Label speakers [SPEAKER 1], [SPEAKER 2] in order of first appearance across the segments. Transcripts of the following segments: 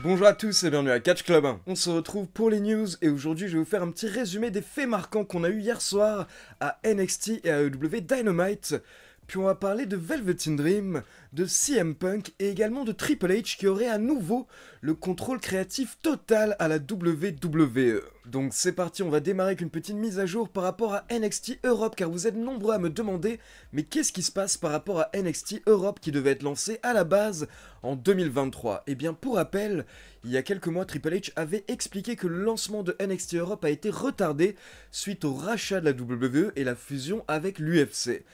[SPEAKER 1] Bonjour à tous et bienvenue à Catch Club 1. On se retrouve pour les news et aujourd'hui je vais vous faire un petit résumé des faits marquants qu'on a eu hier soir à NXT et à AEW Dynamite. Puis on va parler de Velvet Dream, de CM Punk et également de Triple H qui aurait à nouveau le contrôle créatif total à la WWE. Donc c'est parti, on va démarrer avec une petite mise à jour par rapport à NXT Europe car vous êtes nombreux à me demander mais qu'est-ce qui se passe par rapport à NXT Europe qui devait être lancé à la base en 2023. Et bien pour rappel, il y a quelques mois Triple H avait expliqué que le lancement de NXT Europe a été retardé suite au rachat de la WWE et la fusion avec l'UFC.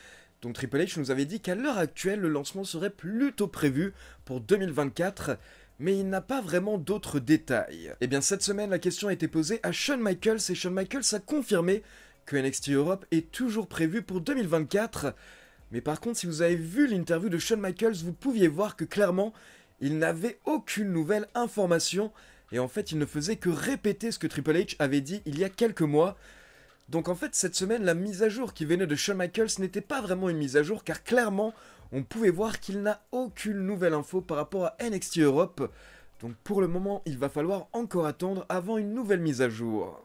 [SPEAKER 1] Donc Triple H nous avait dit qu'à l'heure actuelle, le lancement serait plutôt prévu pour 2024, mais il n'a pas vraiment d'autres détails. Et bien cette semaine, la question a été posée à Shawn Michaels, et Shawn Michaels a confirmé que NXT Europe est toujours prévu pour 2024. Mais par contre, si vous avez vu l'interview de Shawn Michaels, vous pouviez voir que clairement, il n'avait aucune nouvelle information, et en fait, il ne faisait que répéter ce que Triple H avait dit il y a quelques mois. Donc en fait, cette semaine, la mise à jour qui venait de Shawn Michaels n'était pas vraiment une mise à jour, car clairement, on pouvait voir qu'il n'a aucune nouvelle info par rapport à NXT Europe. Donc pour le moment, il va falloir encore attendre avant une nouvelle mise à jour.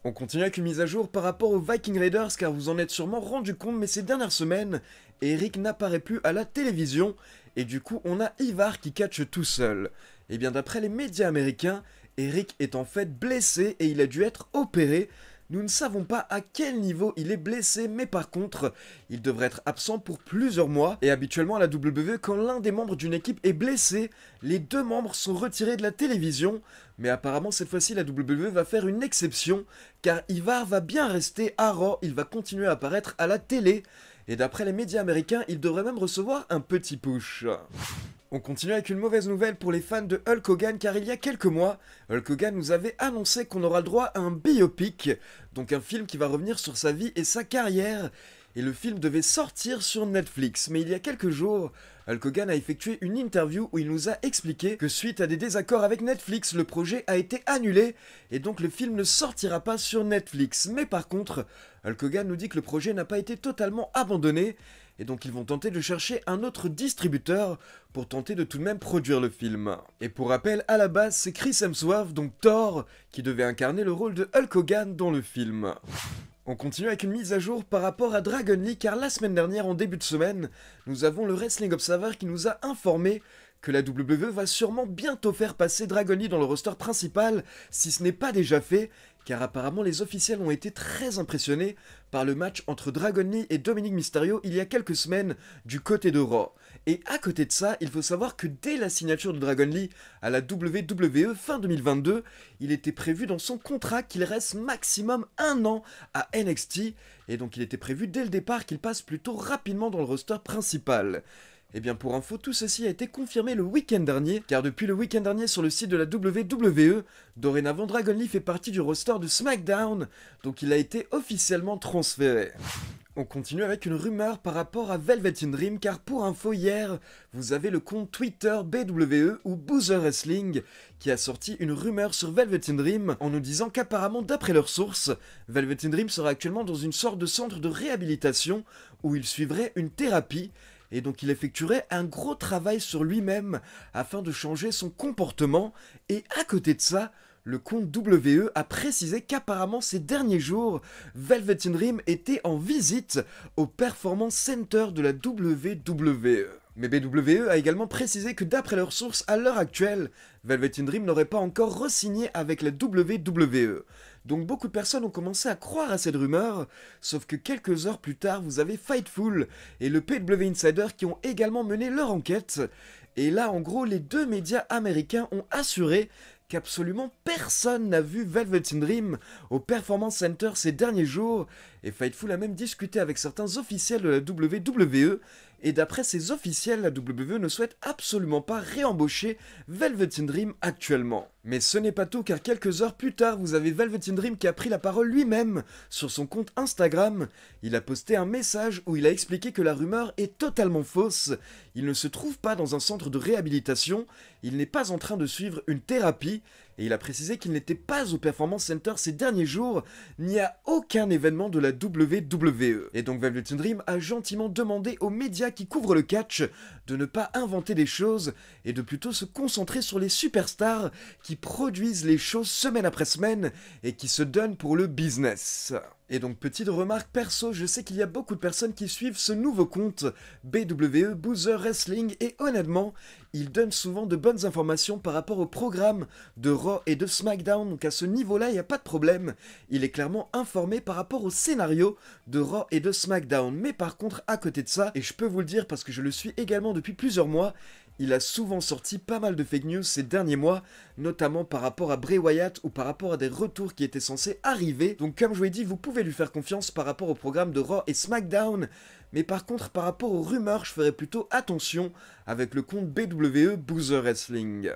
[SPEAKER 1] On continue avec une mise à jour par rapport aux Viking Raiders, car vous en êtes sûrement rendu compte, mais ces dernières semaines, Eric n'apparaît plus à la télévision, et du coup, on a Ivar qui catche tout seul. Et bien d'après les médias américains, Eric est en fait blessé et il a dû être opéré. Nous ne savons pas à quel niveau il est blessé, mais par contre, il devrait être absent pour plusieurs mois. Et habituellement à la WWE, quand l'un des membres d'une équipe est blessé, les deux membres sont retirés de la télévision. Mais apparemment, cette fois-ci, la WWE va faire une exception, car Ivar va bien rester à Raw, il va continuer à apparaître à la télé. Et d'après les médias américains, il devrait même recevoir un petit push. On continue avec une mauvaise nouvelle pour les fans de Hulk Hogan car il y a quelques mois, Hulk Hogan nous avait annoncé qu'on aura le droit à un biopic, donc un film qui va revenir sur sa vie et sa carrière, et le film devait sortir sur Netflix. Mais il y a quelques jours, Hulk Hogan a effectué une interview où il nous a expliqué que suite à des désaccords avec Netflix, le projet a été annulé, et donc le film ne sortira pas sur Netflix. Mais par contre, Hulk Hogan nous dit que le projet n'a pas été totalement abandonné, et donc ils vont tenter de chercher un autre distributeur pour tenter de tout de même produire le film. Et pour rappel, à la base, c'est Chris Hemsworth, donc Thor, qui devait incarner le rôle de Hulk Hogan dans le film. On continue avec une mise à jour par rapport à Dragon Lee, car la semaine dernière, en début de semaine, nous avons le Wrestling Observer qui nous a informé que la WWE va sûrement bientôt faire passer Dragon Lee dans le roster principal, si ce n'est pas déjà fait, car apparemment les officiels ont été très impressionnés par le match entre Dragon Lee et Dominic Mysterio il y a quelques semaines du côté de Raw. Et à côté de ça, il faut savoir que dès la signature de Dragon Lee à la WWE fin 2022, il était prévu dans son contrat qu'il reste maximum 1 an à NXT, et donc il était prévu dès le départ qu'il passe plutôt rapidement dans le roster principal. Et bien pour info, tout ceci a été confirmé le week-end dernier, car depuis le week-end dernier sur le site de la WWE, dorénavant Dragon Lee fait partie du roster de SmackDown, donc il a été officiellement transféré. On continue avec une rumeur par rapport à Velvet Dream, car pour info hier, vous avez le compte Twitter BWE ou Boozer Wrestling qui a sorti une rumeur sur Velvet Dream en nous disant qu'apparemment d'après leurs sources, Velvet Dream sera actuellement dans une sorte de centre de réhabilitation où il suivrait une thérapie. Et donc il effectuerait un gros travail sur lui-même afin de changer son comportement. Et à côté de ça, le compte WE a précisé qu'apparemment ces derniers jours, Velvet Dream était en visite au Performance Center de la WWE. Mais BWE a également précisé que d'après leurs sources, à l'heure actuelle, Velvet Dream n'aurait pas encore re-signé avec la WWE. Donc beaucoup de personnes ont commencé à croire à cette rumeur, sauf que quelques heures plus tard, vous avez Fightful et le PW Insider qui ont également mené leur enquête. Et là, en gros, les deux médias américains ont assuré qu'absolument personne n'a vu Velvet Dream au Performance Center ces derniers jours, et Fightful a même discuté avec certains officiels de la WWE, et d'après ces officiels, la WWE ne souhaite absolument pas réembaucher Velvet Dream actuellement. Mais ce n'est pas tout, car quelques heures plus tard, vous avez Velvet Dream qui a pris la parole lui-même sur son compte Instagram. Il a posté un message où il a expliqué que la rumeur est totalement fausse. Il ne se trouve pas dans un centre de réhabilitation, il n'est pas en train de suivre une thérapie, et il a précisé qu'il n'était pas au Performance Center ces derniers jours, ni à aucun événement de la WWE. Et donc Velvet Dream a gentiment demandé aux médias qui couvrent le catch de ne pas inventer des choses et de plutôt se concentrer sur les superstars qui produisent les choses semaine après semaine et qui se donnent pour le business. Et donc petite remarque perso, je sais qu'il y a beaucoup de personnes qui suivent ce nouveau compte BWE Boozer Wrestling et honnêtement, il donne souvent de bonnes informations par rapport au programme de Raw et de SmackDown, donc à ce niveau-là, il n'y a pas de problème. Il est clairement informé par rapport au scénario de Raw et de SmackDown. Mais par contre, à côté de ça, et je peux vous le dire parce que je le suis également depuis plusieurs mois, il a souvent sorti pas mal de fake news ces derniers mois, notamment par rapport à Bray Wyatt ou par rapport à des retours qui étaient censés arriver. Donc comme je vous l'ai dit, vous pouvez lui faire confiance par rapport au programme de Raw et SmackDown. Mais par contre, par rapport aux rumeurs, je ferai plutôt attention avec le compte BWE Boozer Wrestling.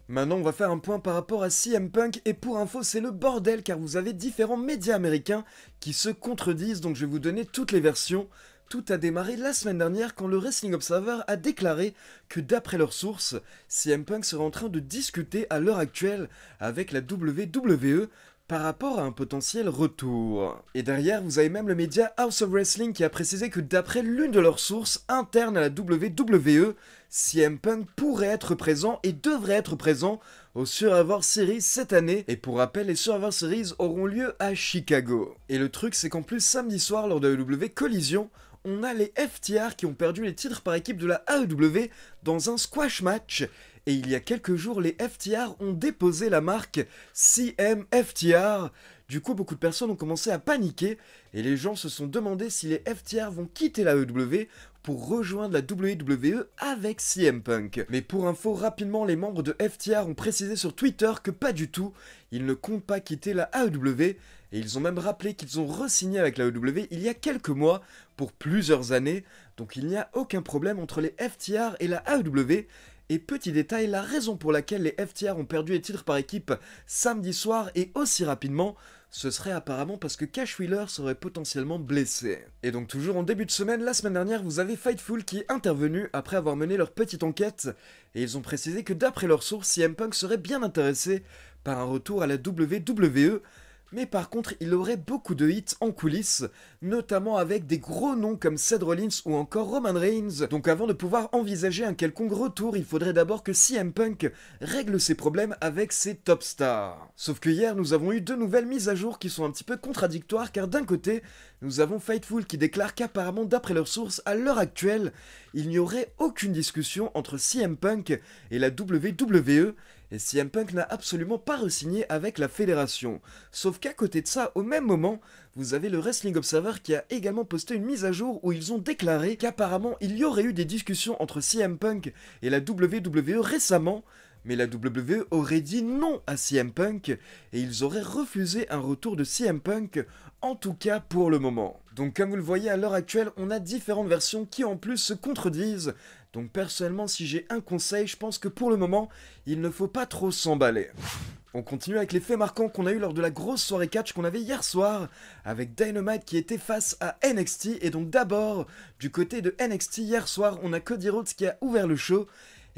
[SPEAKER 1] Maintenant, on va faire un point par rapport à CM Punk, et pour info, c'est le bordel car vous avez différents médias américains qui se contredisent, donc je vais vous donner toutes les versions. Tout a démarré la semaine dernière quand le Wrestling Observer a déclaré que d'après leurs sources, CM Punk serait en train de discuter à l'heure actuelle avec la WWE par rapport à un potentiel retour. Et derrière, vous avez même le média House of Wrestling qui a précisé que d'après l'une de leurs sources internes à la WWE, CM Punk pourrait être présent et devrait être présent au Survivor Series cette année. Et pour rappel, les Survivor Series auront lieu à Chicago. Et le truc, c'est qu'en plus, samedi soir, lors de la WWE Collision, on a les FTR qui ont perdu les titres par équipe de la AEW dans un squash match. Et il y a quelques jours, les FTR ont déposé la marque CM-FTR. Du coup, beaucoup de personnes ont commencé à paniquer et les gens se sont demandé si les FTR vont quitter la AEW pour rejoindre la WWE avec CM Punk. Mais pour info, rapidement, les membres de FTR ont précisé sur Twitter que pas du tout, ils ne comptent pas quitter la AEW. Et ils ont même rappelé qu'ils ont re-signé avec la AEW il y a quelques mois pour plusieurs années. Donc il n'y a aucun problème entre les FTR et la AEW. Et petit détail, la raison pour laquelle les FTR ont perdu les titres par équipe samedi soir et aussi rapidement, ce serait apparemment parce que Cash Wheeler serait potentiellement blessé. Et donc toujours en début de semaine, la semaine dernière, vous avez Fightful qui est intervenu après avoir mené leur petite enquête. Et ils ont précisé que d'après leurs sources, CM Punk serait bien intéressé par un retour à la WWE. Mais par contre, il aurait beaucoup de hits en coulisses, notamment avec des gros noms comme Seth Rollins ou encore Roman Reigns. Donc avant de pouvoir envisager un quelconque retour, il faudrait d'abord que CM Punk règle ses problèmes avec ses top stars. Sauf que hier, nous avons eu deux nouvelles mises à jour qui sont un petit peu contradictoires, car d'un côté, nous avons Fightful qui déclare qu'apparemment, d'après leurs sources, à l'heure actuelle, il n'y aurait aucune discussion entre CM Punk et la WWE, et CM Punk n'a absolument pas re-signé avec la fédération. Sauf qu'à côté de ça, au même moment, vous avez le Wrestling Observer qui a également posté une mise à jour où ils ont déclaré qu'apparemment il y aurait eu des discussions entre CM Punk et la WWE récemment, mais la WWE aurait dit non à CM Punk et ils auraient refusé un retour de CM Punk, en tout cas pour le moment. Donc comme vous le voyez à l'heure actuelle, on a différentes versions qui en plus se contredisent. Donc personnellement, si j'ai un conseil, je pense que pour le moment, il ne faut pas trop s'emballer. On continue avec les faits marquants qu'on a eu lors de la grosse soirée catch qu'on avait hier soir, avec Dynamite qui était face à NXT. Et donc d'abord, du côté de NXT, hier soir, on a Cody Rhodes qui a ouvert le show.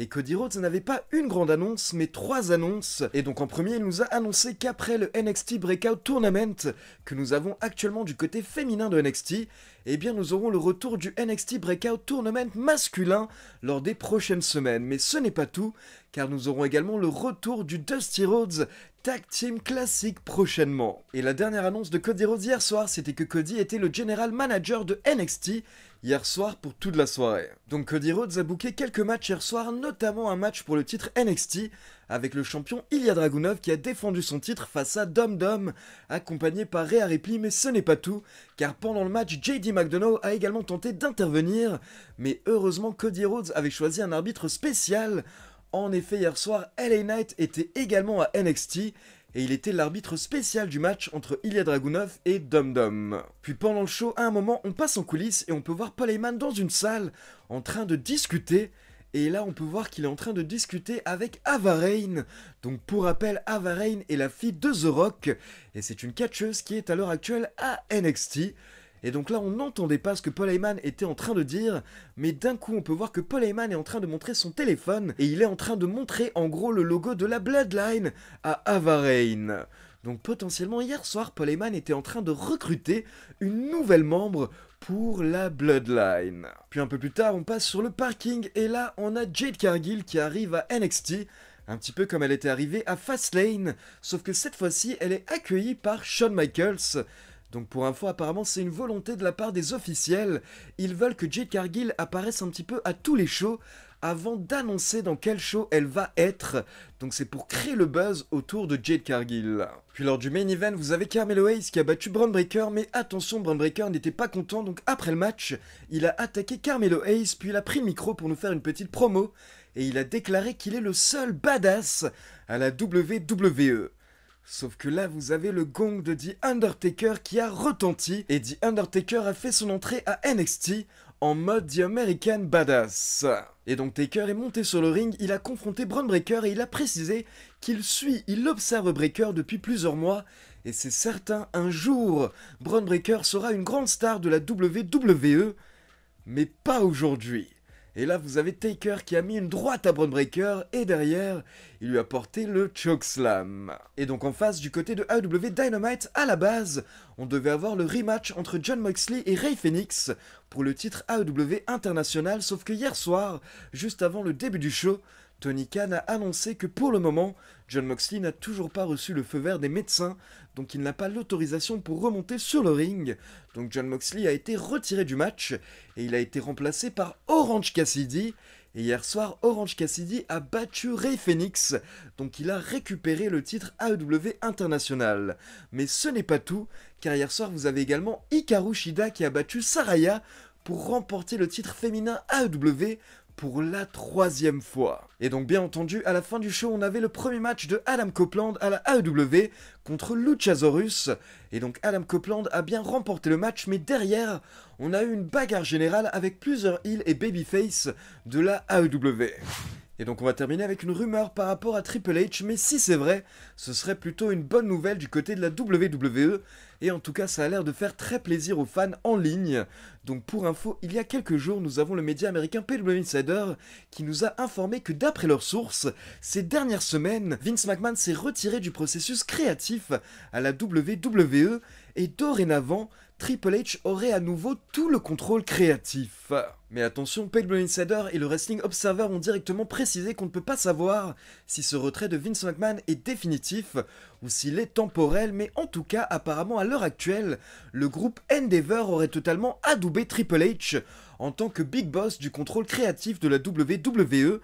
[SPEAKER 1] Et Cody Rhodes n'avait pas une grande annonce, mais 3 annonces. Et donc en premier, il nous a annoncé qu'après le NXT Breakout Tournament, que nous avons actuellement du côté féminin de NXT, eh bien nous aurons le retour du NXT Breakout Tournament masculin lors des prochaines semaines. Mais ce n'est pas tout, car nous aurons également le retour du Dusty Rhodes Tag Team Classic prochainement. Et la dernière annonce de Cody Rhodes hier soir, c'était que Cody était le General Manager de NXT, hier soir pour toute la soirée. Donc Cody Rhodes a booké quelques matchs hier soir, notamment un match pour le titre NXT, avec le champion Ilya Dragunov qui a défendu son titre face à Dom Dom, accompagné par Rhea Ripley, mais ce n'est pas tout, car pendant le match, JD McDonough a également tenté d'intervenir, mais heureusement Cody Rhodes avait choisi un arbitre spécial. En effet, hier soir, LA Knight était également à NXT, et il était l'arbitre spécial du match entre Ilya Dragunov et Dom Dom. Puis pendant le show, à un moment, on passe en coulisses et on peut voir Paul Heyman dans une salle en train de discuter. Et là, on peut voir qu'il est en train de discuter avec Ava Raine. Donc pour rappel, Ava Raine est la fille de The Rock et c'est une catcheuse qui est à l'heure actuelle à NXT. Et donc là, on n'entendait pas ce que Paul Heyman était en train de dire, mais d'un coup, on peut voir que Paul Heyman est en train de montrer son téléphone, et il est en train de montrer en gros le logo de la Bloodline à Ava Raine. Donc potentiellement, hier soir, Paul Heyman était en train de recruter une nouvelle membre pour la Bloodline. Puis un peu plus tard, on passe sur le parking, et là, on a Jade Cargill qui arrive à NXT, un petit peu comme elle était arrivée à Fastlane, sauf que cette fois-ci, elle est accueillie par Shawn Michaels. Donc pour info, apparemment c'est une volonté de la part des officiels, ils veulent que Jade Cargill apparaisse un petit peu à tous les shows avant d'annoncer dans quel show elle va être, donc c'est pour créer le buzz autour de Jade Cargill. Puis lors du main event, vous avez Carmelo Hayes qui a battu Bron Breakker, mais attention, Bron Breakker n'était pas content, donc après le match, il a attaqué Carmelo Hayes, puis il a pris le micro pour nous faire une petite promo, et il a déclaré qu'il est le seul badass à la WWE. Sauf que là, vous avez le gong de The Undertaker qui a retenti, et The Undertaker a fait son entrée à NXT en mode The American Badass. Et donc Taker est monté sur le ring, il a confronté Bron Breakker et il a précisé il observe Breakker depuis plusieurs mois, et c'est certain, un jour, Bron Breakker sera une grande star de la WWE, mais pas aujourd'hui. Et là, vous avez Taker qui a mis une droite à Bron Breakker et derrière, il lui a porté le chokeslam. Et donc en face, du côté de AEW Dynamite, à la base, on devait avoir le rematch entre Jon Moxley et Rey Fenix pour le titre AEW International, sauf que hier soir, juste avant le début du show, Tony Khan a annoncé que pour le moment, Jon Moxley n'a toujours pas reçu le feu vert des médecins, donc il n'a pas l'autorisation pour remonter sur le ring. Donc Jon Moxley a été retiré du match et il a été remplacé par Orange Cassidy. Et hier soir, Orange Cassidy a battu Rey Fenix, donc il a récupéré le titre AEW International. Mais ce n'est pas tout, car hier soir vous avez également Hikaru Shida qui a battu Saraya pour remporter le titre féminin AEW pour la 3e fois. Et donc bien entendu, à la fin du show, on avait le premier match de Adam Copeland à la AEW contre Luchasaurus. Et donc Adam Copeland a bien remporté le match, mais derrière, on a eu une bagarre générale avec plusieurs heels et babyface de la AEW. Et donc on va terminer avec une rumeur par rapport à Triple H, mais si c'est vrai, ce serait plutôt une bonne nouvelle du côté de la WWE, et en tout cas ça a l'air de faire très plaisir aux fans en ligne. Donc pour info, il y a quelques jours, nous avons le média américain PW Insider qui nous a informé que d'après leurs sources, ces dernières semaines, Vince McMahon s'est retiré du processus créatif à la WWE, et dorénavant, Triple H aurait à nouveau tout le contrôle créatif. Mais attention, PW Insider et le Wrestling Observer ont directement précisé qu'on ne peut pas savoir si ce retrait de Vince McMahon est définitif ou s'il est temporel, mais en tout cas, apparemment à l'heure actuelle, le groupe Endeavor aurait totalement adoubé Triple H en tant que big boss du contrôle créatif de la WWE,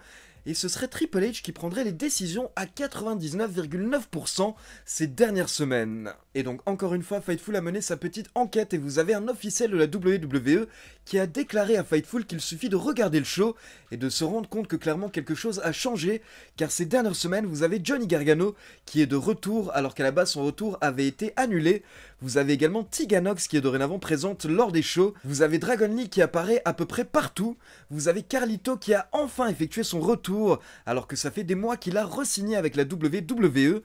[SPEAKER 1] et ce serait Triple H qui prendrait les décisions à 99,9% ces dernières semaines. Et donc encore une fois, Fightful a mené sa petite enquête et vous avez un officiel de la WWE qui a déclaré à Fightful qu'il suffit de regarder le show et de se rendre compte que clairement quelque chose a changé, car ces dernières semaines, vous avez Johnny Gargano qui est de retour alors qu'à la base son retour avait été annulé. Vous avez également Tiganox qui est dorénavant présente lors des shows. Vous avez Dragon Lee qui apparaît à peu près partout. Vous avez Carlito qui a enfin effectué son retour alors que ça fait des mois qu'il a re-signé avec la WWE.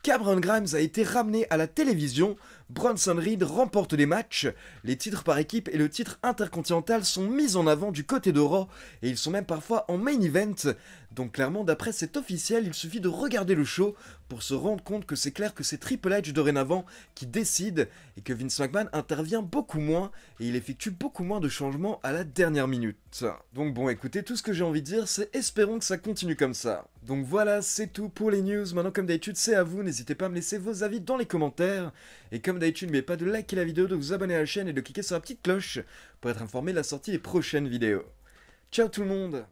[SPEAKER 1] Cameron Grimes a été ramené à la télévision, Bronson Reed remporte les matchs, les titres par équipe et le titre intercontinental sont mis en avant du côté de Raw et ils sont même parfois en main event. Donc clairement d'après cet officiel, il suffit de regarder le show pour se rendre compte que c'est clair que c'est Triple H dorénavant qui décide et que Vince McMahon intervient beaucoup moins et il effectue beaucoup moins de changements à la dernière minute. Donc bon, écoutez, tout ce que j'ai envie de dire, c'est espérons que ça continue comme ça. Donc voilà, c'est tout pour les news. Maintenant comme d'habitude, c'est à vous, n'hésitez pas à me laisser vos avis dans les commentaires. Et comme d'habitude, n'oubliez pas de liker la vidéo, de vous abonner à la chaîne et de cliquer sur la petite cloche pour être informé de la sortie des prochaines vidéos. Ciao tout le monde!